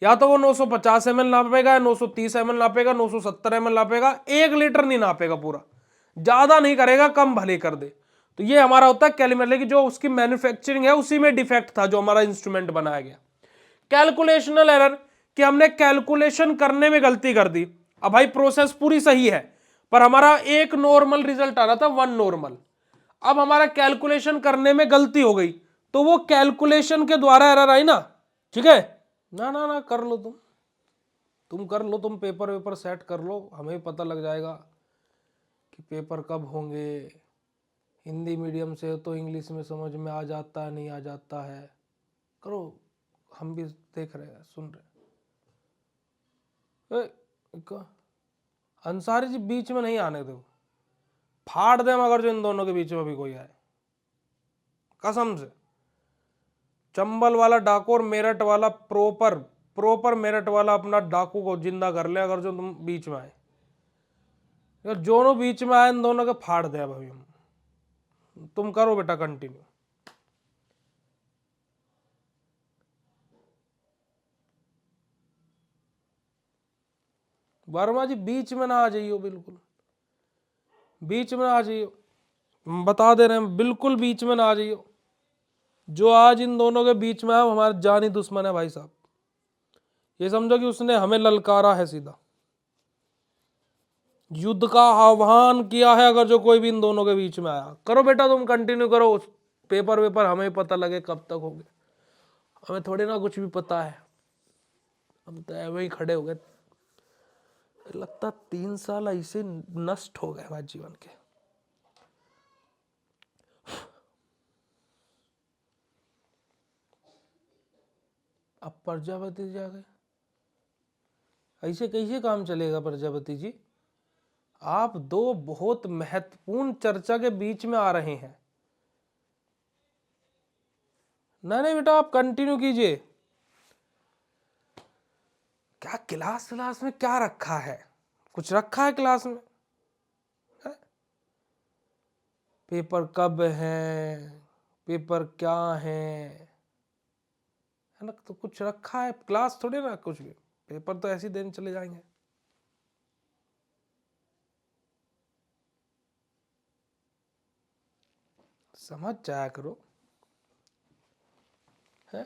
या तो वो 950 ml नापेगा या 930 ml नापेगा, 970 ml नापेगा, 1 लीटर नहीं नापेगा पूरा, ज्यादा नहीं करेगा, कम भले कर दे। तो ये हमारा होता है कैलिब्रेशन की जो उसकी मैन्युफैक्चरिंग है उसी में डिफेक्ट था जो हमारा इंस्ट्रूमेंट बनाया गया। कैलकुलेशनल एरर कि हमने कैलकुलेशन करने में गलती कर दी। अब भाई प्रोसेस पूरी सही है पर हमारा एक नॉर्मल रिजल्ट आ रहा था, 1 नॉर्मल। अब हमारा कैलकुलेशन करने में गलती हो गई तो वो कैलकुलेशन के द्वारा एरर आई ना। ठीक है ना, ना ना कर लो, तुम कर लो, तुम पेपर वेपर सेट कर लो, हमें पता लग जाएगा कि पेपर कब होंगे। हिंदी मीडियम से तो इंग्लिश में समझ में आ जाता है नहीं आ जाता है, करो, हम भी देख रहे हैं सुन रहे। अंसारी जी बीच में नहीं आने दो, फाड़ दे मगर जो इन दोनों के बीच में भी कोई आए, कसम से। चंबल वाला डाकू और मेरठ वाला प्रॉपर मेरठ वाला अपना डाकू को जिंदा कर ले अगर जो तुम बीच में आए, अगर दोनों बीच में आए इन दोनों के फाड़ दे। अब अभी हम, तुम करो बेटा कंटिन्यू। वर्मा जी बीच में ना आ जाइयो, बिल्कुल बीच में आ जाइयो, बता दे रहे हैं बिल्कुल बीच में ना आ जाइयो। जो आज इन दोनों के बीच में है वो हमारा जानी दुश्मन है भाई साहब। ये समझो कि उसने हमें ललकारा है, सीधा युद्ध का आह्वान किया है अगर जो कोई भी इन दोनों के बीच में आया। करो बेटा तुम कंटिन्यू करो, पेपर वेपर हमें पता लगे कब तक होंगे, हमें थोड़ी ना कुछ भी पता है, हम तो ऐसे ही खड़े हो गए। लगता 3 साल ऐसे नष्ट हो गए हमारे जीवन के। अब प्रजापति जी आ गए, ऐसे कैसे काम चलेगा प्रजापति जी? आप दो बहुत महत्वपूर्ण चर्चा के बीच में आ रहे हैं। नहीं नहीं बेटा, आप कंटिन्यू कीजिए। क्या क्लास में क्या रखा है? कुछ रखा है क्लास में? है? पेपर कब है, पेपर क्या है ना? तो कुछ रखा है? क्लास थोड़ी ना कुछ भी, पेपर तो ऐसे ही देने चले जाएंगे। समझ जाया करो। है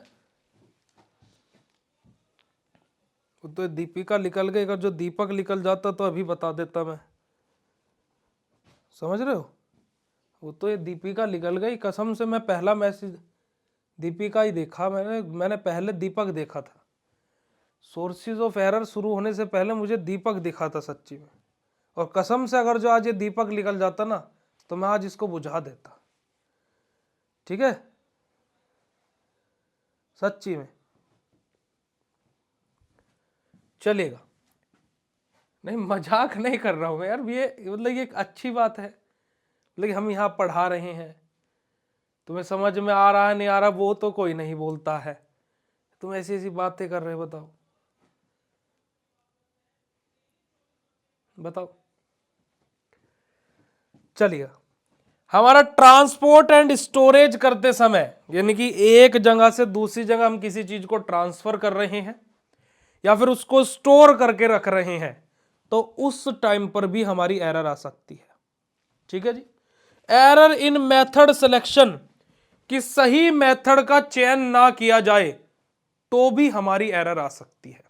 वो तो दीपिका निकल गई, अगर जो दीपक निकल जाता तो अभी बता देता मैं। समझ रहे हो? वो तो ये दीपिका निकल गई, कसम से। मैं पहला मैसेज दीपिका ही देखा, मैंने पहले दीपक देखा था। सोर्सेज ऑफ एरर शुरू होने से पहले मुझे दीपक दिखा था सच्ची में। और कसम से अगर जो आज ये दीपक निकल जाता ना तो मैं आज इसको बुझा देता। ठीक है, सच्ची में चलेगा। नहीं, मजाक नहीं कर रहा हूं मैं यार, ये मतलब ये एक अच्छी बात है। लेकिन हम यहाँ पढ़ा रहे हैं, तुम्हें समझ में आ रहा है नहीं आ रहा वो तो कोई नहीं बोलता है। तुम ऐसी ऐसी बातें कर रहे हो, बताओ बताओ। चलिए, हमारा ट्रांसपोर्ट एंड स्टोरेज करते समय, यानी कि एक जगह से दूसरी जगह हम किसी चीज को ट्रांसफर कर रहे हैं या फिर उसको स्टोर करके रख रहे हैं, तो उस टाइम पर भी हमारी एरर आ सकती है। ठीक है जी। एरर इन मेथड सिलेक्शन, कि सही मेथड का चयन ना किया जाए तो भी हमारी एरर आ सकती है।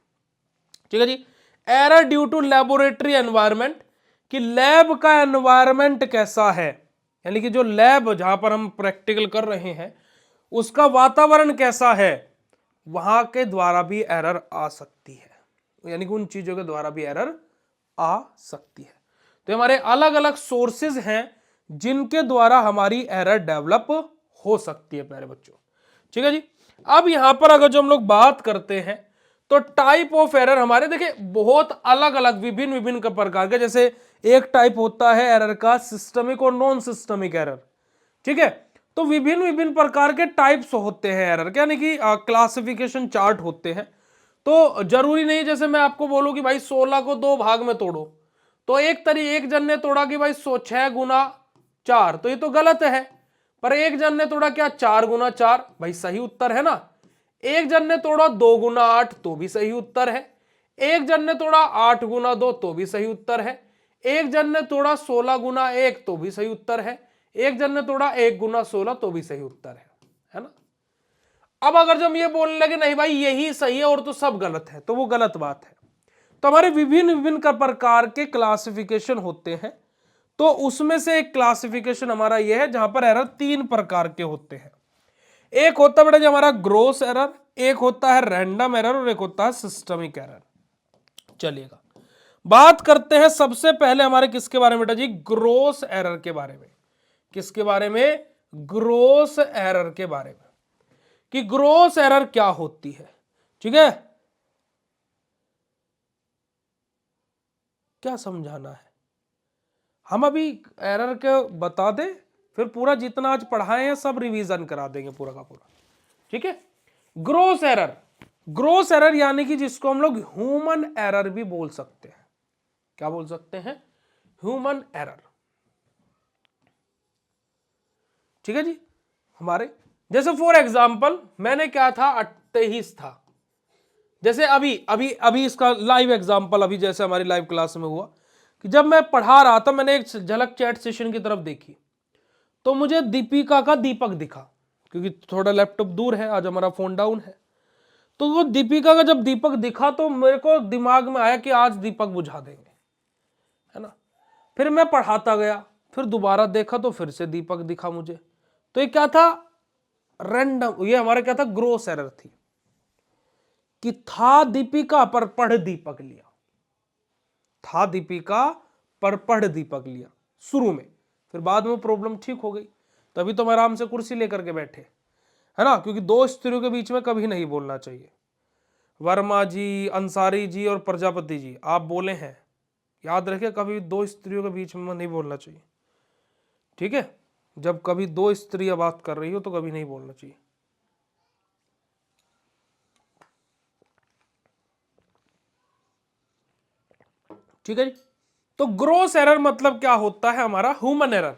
ठीक है जी। Error due to laboratory environment, कि लैब का एनवायरमेंट कैसा है, यानी कि जो लैब जहां पर हम प्रैक्टिकल कर रहे हैं उसका वातावरण कैसा है, वहां के द्वारा भी एरर आ सकती है। यानी कि उन चीजों के द्वारा भी एरर आ सकती है। तो हमारे अलग अलग सोर्सेज हैं जिनके द्वारा हमारी एरर डेवलप हो सकती है प्यारे बच्चों। ठीक है जी। अब यहां पर अगर जो हम लोग बात करते हैं तो टाइप ऑफ एरर हमारे देखिए बहुत अलग अलग विभिन्न विभिन्न प्रकार के, जैसे एक टाइप होता है एरर का सिस्टमिक और नॉन सिस्टमिक एरर। ठीक है, तो विभिन्न विभिन्न प्रकार के टाइप्स होते हैं एरर के, यानी कि क्लासिफिकेशन चार्ट होते हैं। तो जरूरी नहीं जैसे मैं आपको बोलूं कि भाई 16 को 2 भाग में तोड़ो, तो एक जन ने तोड़ा कि भाई 6 गुना 4, तो ये तो गलत है। पर एक जन ने तोड़ा क्या 4 गुना 4, भाई सही उत्तर है ना। एक जन ने तोड़ा 2 गुना 8, तो भी सही उत्तर है। एक जन ने तोड़ा 8 गुना 2, तो भी सही उत्तर है। एक जन ने तोड़ा 16 गुना 1, तो भी सही उत्तर है। एक जन ने तोड़ा 1 गुना 16, तो भी सही उत्तर है ना। अब अगर जो हम ये बोलने लगे नहीं भाई यही सही है और तो सब गलत है, तो वो गलत बात है। तो हमारे विभिन्न विभिन्न प्रकार के क्लासिफिकेशन होते हैं। तो उसमें से एक क्लासिफिकेशन हमारा यह है जहां पर एरर 3 प्रकार के होते हैं। एक होता है बेटा जो हमारा ग्रोस एरर, एक होता है रैंडम एरर और एक होता है सिस्टमिक एरर। चलिएगा, बात करते हैं सबसे पहले हमारे किसके बारे में बेटा जी, ग्रोस एरर के बारे में। किसके बारे में? ग्रोस एरर के बारे में, कि ग्रोस एरर क्या होती है। ठीक है, क्या समझाना है? हम अभी एरर के बता दें, फिर पूरा जितना आज पढ़ाए हैं सब रिवीजन करा देंगे पूरा का पूरा। ठीक है, ग्रोस एरर, ग्रोस एरर यानी कि जिसको हम लोग ह्यूमन एरर भी बोल सकते हैं। क्या बोल सकते हैं? Human error. ठीक है जी। हमारे जैसे फॉर एग्जांपल मैंने क्या था 28 था, जैसे अभी अभी अभी इसका लाइव एग्जांपल अभी जैसे हमारी लाइव क्लास में हुआ कि जब मैं पढ़ा रहा था मैंने एक झलक चैट सेशन की तरफ देखी तो मुझे दीपिका का दीपक दिखा, क्योंकि थोड़ा लैपटॉप दूर है, आज हमारा फोन डाउन है। तो वो दीपिका का जब दीपक दिखा तो मेरे को दिमाग में आया कि आज दीपक बुझा देंगे, है ना। फिर मैं पढ़ाता गया, फिर दोबारा देखा तो फिर से दीपक दिखा मुझे। तो ये क्या था? रैंडम, ये हमारा क्या था? ग्रोस एरर थी कि था दीपिका पर पढ़ दीपक लिया, था दीपिका पर पढ़ दीपक लिया शुरू में, फिर बाद में प्रॉब्लम ठीक हो गई। तभी तो हम आराम से कुर्सी लेकर के बैठे, है ना, क्योंकि दो स्त्रियों के बीच में कभी नहीं बोलना चाहिए। वर्मा जी, अंसारी जी और प्रजापति जी आप बोले हैं याद रखिए, कभी दो स्त्रियों के बीच में नहीं बोलना चाहिए, ठीक है। जब कभी दो स्त्रियां बात कर रही हो तो कभी नहीं बोलना चाहिए। ठीक है जी। तो ग्रोस एरर मतलब क्या होता है? हमारा ह्यूमन एरर,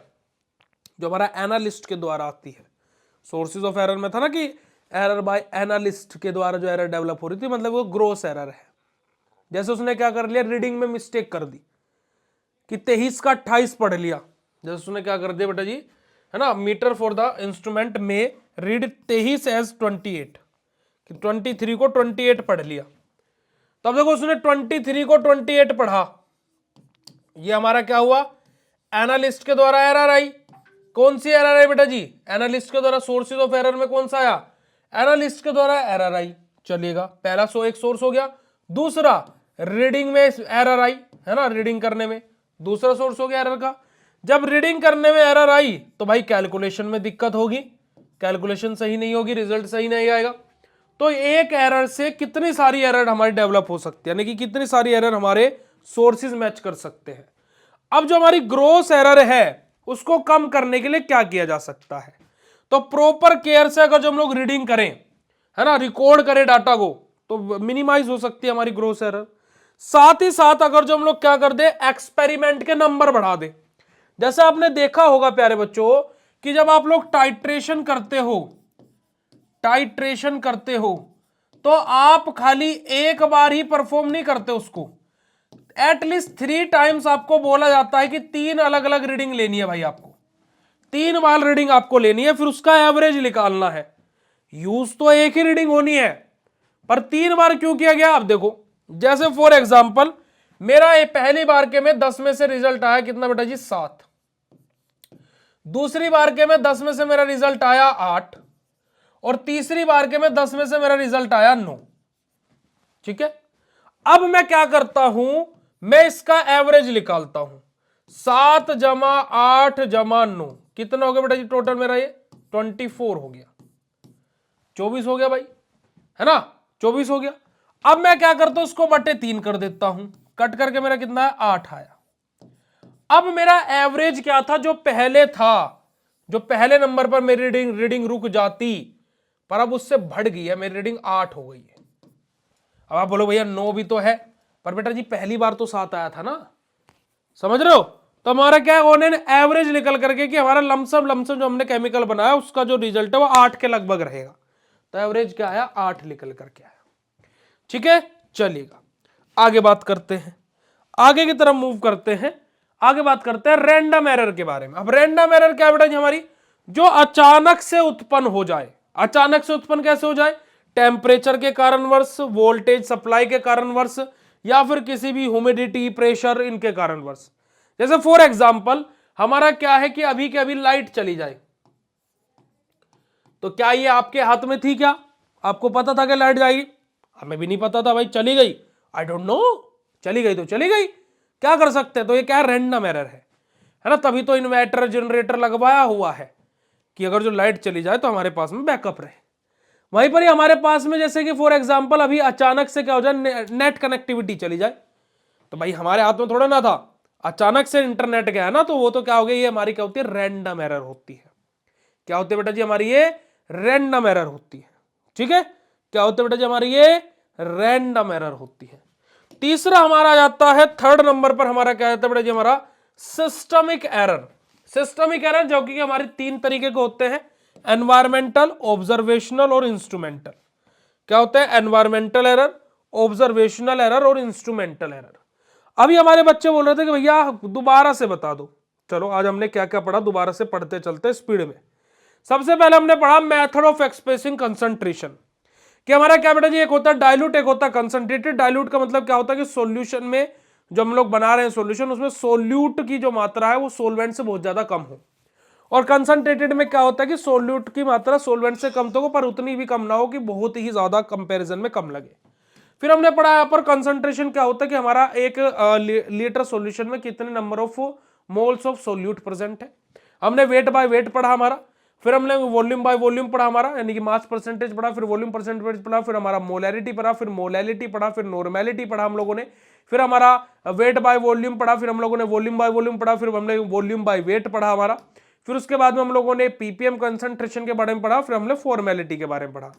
जो हमारा एनालिस्ट के द्वारा आती है। सोर्सेज ऑफ एरर में था ना कि एरर बाय एनालिस्ट के द्वारा जो एरर डेवलप हो रही थी, मतलब वो ग्रोस एरर है। जैसे उसने क्या कर लिया, रीडिंग में मिस्टेक कर दी कि 23 का 28 पढ़ लिया। जैसे उसने क्या कर दिया बेटा जी, है ना, मीटर फॉर द इंस्ट्रूमेंट में रीड 23 एज 28, कि 23 को 28 पढ़ लिया। तब देखो उसने 23 को 28 पढ़ा, ये हमारा क्या हुआ, एनालिस्ट के द्वारा एरर आई। कौन सी एरर आई बेटा जी? एनालिस्ट के द्वारा। सोर्सेज ऑफ एरर में कौन सा आया? एनालिस्ट के द्वारा एरर आई। चलिएगा, पहला एक सोर्स हो गया। दूसरा, रीडिंग में एरर आई, है ना, रीडिंग करने में दूसरा सोर्स हो गया एरर का। जब रीडिंग करने में एरर आई तो भाई कैलकुलेशन में दिक्कत होगी, कैलकुलेशन सही नहीं होगी, रिजल्ट सही नहीं आएगा। तो एक एरर से कितनी सारी एरर हमारी डेवलप हो सकती है, यानी कि कितनी सारी एरर हमारे सोर्सेज मैच कर सकते हैं। अब जो हमारी ग्रोस एरर है उसको कम करने के लिए क्या किया जा सकता है? तो प्रॉपर केयर से अगर जो हम लोग रीडिंग करें, है ना, रिकॉर्ड करें डाटा को, तो मिनिमाइज हो सकती है हमारी ग्रोस एरर। साथ ही साथ अगर जो हम लोग क्या कर दे, एक्सपेरिमेंट के नंबर बढ़ा दे। जैसे आपने देखा होगा प्यारे बच्चों कि जब आप लोग टाइट्रेशन करते हो तो आप खाली एक बार ही परफॉर्म नहीं करते उसको, एटलीस्ट 3 टाइम्स आपको बोला जाता है कि 3 अलग अलग रीडिंग लेनी है भाई, आपको 3 बार रीडिंग आपको लेनी है, फिर उसका एवरेज निकालना है। यूज तो एक ही रीडिंग होनी है, पर 3 बार क्यों किया गया? आप देखो, जैसे फॉर एग्जाम्पल मेरा पहली बार के में 10 में से रिजल्ट आया कितना बेटा जी? 7। दूसरी बार के में 10 में से मेरा रिजल्ट आया 8, और तीसरी बार के में 10 में से मेरा रिजल्ट आया 9। ठीक है, अब मैं क्या करता हूं, मैं इसका एवरेज निकालता हूं। 7 जमा 8 जमा 9 कितना हो गया बेटा जी? टोटल मेरा ये 24 हो गया, 24 हो गया भाई, है ना, 24 हो गया। अब मैं क्या करता हूं, उसको बटे 3 कर देता हूं, कट करके मेरा कितना है? 8 आया। अब मेरा एवरेज क्या था? जो पहले था, जो पहले नंबर पर मेरी रीडिंग रुक जाती, पर अब उससे बढ़ गई है, मेरी रीडिंग 8 हो गई है। अब आप बोलो भैया 9 भी तो है, पर बेटा जी पहली बार तो 7 आया था ना, समझ रहे हो? तो हमारा क्या है, एवरेज निकल करके कि हमारा लमसम जो हमने केमिकल बनाया उसका जो रिजल्ट है वो 8 के लगभग रहेगा। तो एवरेज क्या आया? 8 निकल करके आया। ठीक है, चलिएगा आगे बात करते हैं, आगे की तरफ मूव करते हैं। आगे बात करते हैं रैंडम एरर के बारे में। अब रैंडम एरर क्या बेटा जी? हमारी जो अचानक से उत्पन्न हो जाए। अचानक से उत्पन्न कैसे हो जाए? टेम्परेचर के कारणवश, वोल्टेज सप्लाई के कारणवश, या फिर किसी भी ह्यूमिडिटी, प्रेशर, इनके कारणवश। जैसे फॉर एग्जांपल हमारा क्या है कि अभी के अभी लाइट चली जाए, तो क्या ये आपके हाथ में थी? क्या आपको पता था कि लाइट जाएगी? हमें भी नहीं पता था भाई, चली गई, आई डोंट नो, चली गई तो चली गई, क्या कर सकते हैं? तो ये क्या है? रैंडम एरर है ना। तभी तो इन्वर्टर जनरेटर लगवाया हुआ है कि अगर जो लाइट चली जाए तो हमारे पास में बैकअप रहे। वहीं पर ही हमारे पास में जैसे कि फॉर एग्जांपल अभी अचानक से क्या हो जाए, नेट कनेक्टिविटी चली जाए, तो भाई हमारे हाथ में थोड़ा ना था, अचानक से इंटरनेट गया ना, तो वो तो क्या हो गया, ये हमारी क्या होती है? रैंडम एरर होती है। क्या होती है बेटा जी? हमारी ये रैंडम एरर होती है। ठीक है, क्या होता है बेटा जी? हमारी ये रैंडम एरर होती है। तीसरा हमारा आ जाता है, थर्ड नंबर पर हमारा क्या आता है बेटा जी? हमारा सिस्टमिक एरर। सिस्टमिक एरर जो कि हमारे 3 तरीके के होते हैं, एनवायरमेंटल, ऑब्जर्वेशनल और इंस्ट्रूमेंटल। क्या होता है? एनवायरमेंटल एरर, ऑब्जर्वेशनल एरर और इंस्ट्रूमेंटल एरर। अभी हमारे बच्चे बोल रहे थे कि भैया दोबारा से बता दो। चलो आज हमने क्या क्या पढ़ा, दोबारा से पढ़ते चलते स्पीड में। सबसे पहले हमने पढ़ा मेथड ऑफ एक्सप्रेसिंग कंसंट्रेशन, कि हमारा क्या बेटा जी? एक होता है डाइल्यूट, एक होता है कंसंट्रेटेड। डाइल्यूट का मतलब क्या होता है कि सॉल्यूशन में जो हम लोग बना रहे हैं सॉल्यूशन, उसमें सोल्यूट की जो मात्रा है वो सोलवेंट से बहुत ज्यादा कम हो। और कंसंट्रेटेड में क्या होता है कि सोल्यूट की मात्रा सोलवेंट से कम तो हो, पर उतनी भी कम ना हो कि बहुत ही ज्यादा कंपैरिजन में कम लगे। फिर हमने पढ़ा यहाँ पर कंसंट्रेशन क्या होता है कि हमारा एक लीटर सॉल्यूशन में कितने number of moles of solute present है। हमने वेट बाय वेट पढ़ा हमारा। फिर हमने वॉल्यूम बाय वॉल्यूम पढ़ा हमारा, यानी कि मास परसेंटेज पढ़ा, फिर वॉल्यूम परसेंटेज पढ़ा, फिर हमारा मोलैरिटी पढ़ा, फिर मोलैलिटी पढ़ा, फिर नॉर्मेलिटी पढ़ा हम लोगों ने, फिर हमारा वेट बाय वॉल्यूम पढ़ा, फिर हम लोगों ने वॉल्यूम बाय वॉल्यूम पढ़ा, फिर हमने वॉल्यूम बाय वेट पढ़ा हमारा, फिर उसके बाद में हम लोगों ने पीपीएम कंसंट्रेशन के बारे में पढ़ा, फिर हमने फॉर्मेलिटी के बारे में पढ़ा।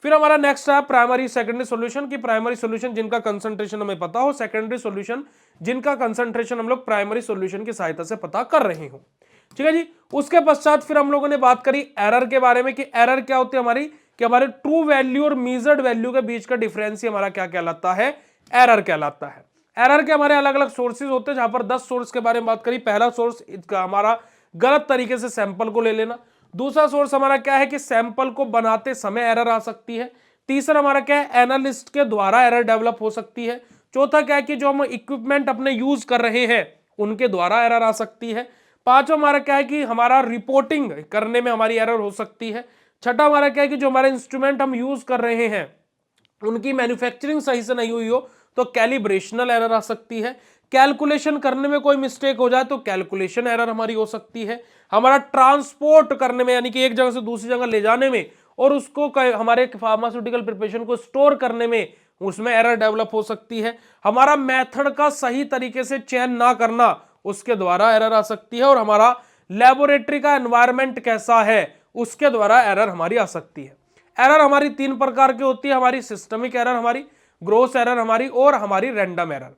फिर हमारा नेक्स्ट है प्राइमरी सेकेंडरी सॉल्यूशन की प्राइमरी सॉल्यूशन जिनका कंसंट्रेशन हमें पता हो, सेकेंडरी सॉल्यूशन जिनका कंसंट्रेशन हम लोग प्राइमरी सॉल्यूशन की सहायता से पता कर रहे हो। ठीक है जी। उसके पश्चात फिर हम लोगों ने बात करी एरर के बारे में कि एरर क्या होती है हमारी, कि हमारे ट्रू वैल्यू और मीजर्ड वैल्यू के बीच का डिफरेंस ही हमारा क्या कहलाता है, एरर कहलाता है। एरर के हमारे अलग अलग सोर्सेज होते हैं, जहां पर 10 सोर्स के बारे में बात करी। पहला सोर्स हमारा गलत तरीके से सैंपल को ले लेना। दूसरा सोर्स हमारा क्या है कि सैंपल को बनाते समय एरर आ सकती है। तीसरा हमारा क्या है, एनालिस्ट के द्वारा एरर डेवलप हो सकती है। चौथा क्या है कि जो हम इक्विपमेंट अपने यूज कर रहे हैं उनके द्वारा एरर आ सकती है। पांचवा हमारा क्या है कि हमारा रिपोर्टिंग करने में हमारी एरर हो सकती है। छठा हमारा क्या है कि जो हमारे इंस्ट्रूमेंट हम यूज कर रहे हैं उनकी मैन्युफैक्चरिंग सही से नहीं हुई हो तो कैलिब्रेशनल एरर आ सकती है। कैलकुलेशन करने में कोई मिस्टेक हो जाए तो कैलकुलेशन एरर हमारी हो सकती है। हमारा ट्रांसपोर्ट करने में, यानी कि एक जगह से दूसरी जगह ले जाने में और उसको हमारे फार्मास्यूटिकल प्रिपरेशन को स्टोर करने में, उसमें एरर डेवलप हो सकती है। हमारा मेथड का सही तरीके से चयन ना करना, उसके द्वारा एरर आ सकती है। और हमारा लेबोरेटरी का एनवायरमेंट कैसा है, उसके द्वारा एरर हमारी आ सकती है। एरर हमारी 3 प्रकार की होती है, हमारी सिस्टमिक एरर हमारी, ग्रोस एरर हमारी, और हमारी रैंडम एरर।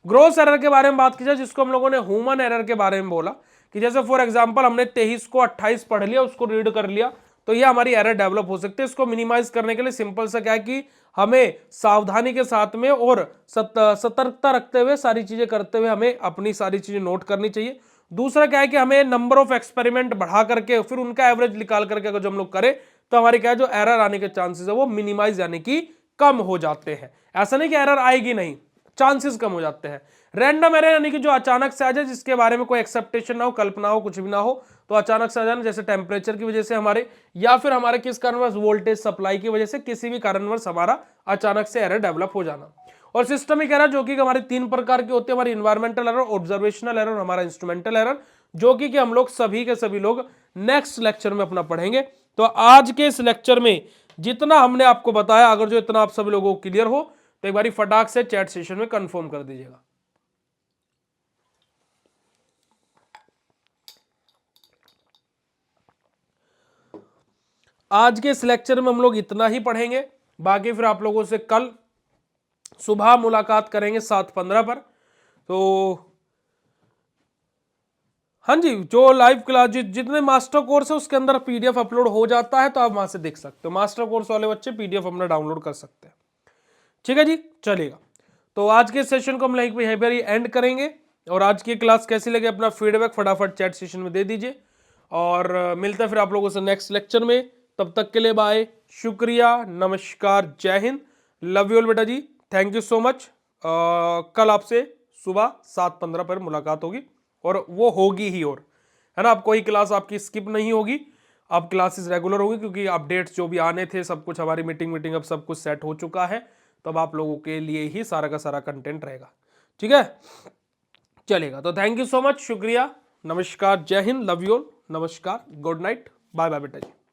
ग्रोस एरर के बारे में बात की जाए, जिसको हम लोगों ने ह्यूमन एरर के बारे में बोला, कि जैसे फॉर एग्जांपल हमने 23 को 28 पढ़ लिया, उसको रीड कर लिया, तो ये हमारी एरर डेवलप हो सकती है। इसको मिनिमाइज करने के लिए सिंपल सा क्या है कि हमें सावधानी के साथ में और सतर्कता रखते हुए सारी चीजें करते हुए हमें अपनी सारी चीजें नोट करनी चाहिए। दूसरा क्या है कि हमें नंबर ऑफ एक्सपेरिमेंट बढ़ा करके फिर उनका एवरेज निकाल करके अगर जो हम लोग करें तो हमारे क्या है जो एरर आने के चांसेस है वो मिनिमाइज यानी कि कम हो जाते हैं। ऐसा नहीं कि एरर आएगी नहीं, चांसेस कम हो जाते हैं। रैंडम एरर यानी कि जो अचानक से आ जाए, जिसके बारे में कोई एक्सेप्टेशन ना हो, कल्पना हो, कुछ भी ना हो, तो अचानक से आ जाना, जैसे टेम्परेचर की वजह से हमारे, या फिर हमारे किस कारणवश वोल्टेज सप्लाई की वजह से, किसी भी कारणवश हमारा अचानक से एरर डेवलप हो जाना। और सिस्टमिक एरर जो कि हमारी 3 प्रकार की होती है, हमारी इन्वायरमेंटल एरर, ऑब्जर्वेशनल एरर, हमारा इंस्ट्रूमेंटल एरर, जो कि हम लोग सभी के सभी लोग नेक्स्ट लेक्चर में अपना पढ़ेंगे। तो आज के इस लेक्चर में जितना हमने आपको बताया, अगर जो इतना आप सभी लोगों को क्लियर हो तो एक बारी फटाक से चैट सेशन में कंफर्म कर दीजिएगा। आज के इस लेक्चर में हम लोग इतना ही पढ़ेंगे, बाकी फिर आप लोगों से कल सुबह मुलाकात करेंगे 7:15 पर। तो हाँ जी, जो लाइव क्लास जितने मास्टर कोर्स है उसके अंदर पीडीएफ अपलोड हो जाता है, तो आप वहां से देख सकते हो। मास्टर कोर्स वाले बच्चे पीडीएफ अपना डाउनलोड कर सकते हैं। ठीक है जी, चलेगा। तो आज के सेशन को हम यहीं पर ही एंड करेंगे। और आज की क्लास कैसी लगी अपना फीडबैक फटाफट चैट सेशन में दे दीजिए। और मिलते हैं फिर आप लोगों से नेक्स्ट लेक्चर में। तब तक के लिए बाय, शुक्रिया, नमस्कार, जय हिंद, लव यू ऑल बेटा जी, थैंक यू सो मच। कल आपसे सुबह 7:15 पर मुलाकात होगी, और वो होगी ही, और है ना, अब कोई क्लास आपकी स्किप नहीं होगी, अब क्लासेस रेगुलर होगी, क्योंकि अपडेट्स जो भी आने थे सब कुछ, हमारी मीटिंग अब सब कुछ सेट हो चुका है। तो अब आप लोगों के लिए ही सारा का सारा कंटेंट रहेगा। ठीक है, चलेगा। तो थैंक यू सो मच, शुक्रिया, नमस्कार, जय हिंद, लव यू ऑल, नमस्कार, गुड नाइट, बाय बाय बेटा जी।